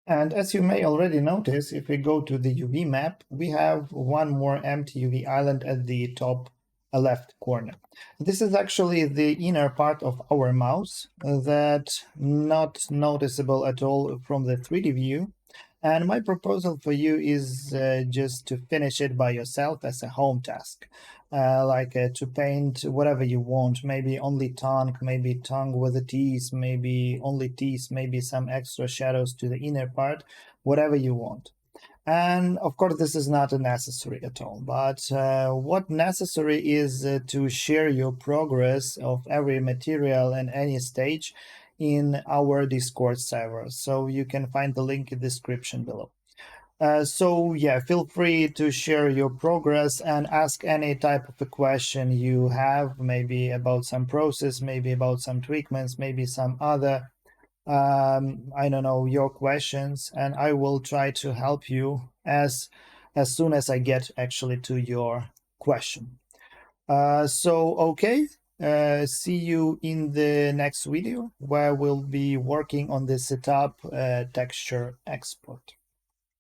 And as you may already notice, if we go to the UV map, we have one more empty UV island at the top left corner. This is actually the inner part of our mouse that not noticeable at all from the 3D view. And my proposal for you is just to finish it by yourself as a home task. To paint whatever you want, maybe only tongue, maybe tongue with the teeth, maybe only teeth, maybe some extra shadows to the inner part, whatever you want. And of course, this is not necessary at all. But what necessary is to share your progress of every material and any stage in our Discord server. So you can find the link in the description below. So yeah, feel free to share your progress and ask any type of a question you have, maybe about some process, maybe about some treatments, maybe some other I don't know, your questions, and I will try to help you as soon as I get actually to your question. Okay, see you in the next video where we'll be working on the setup texture export.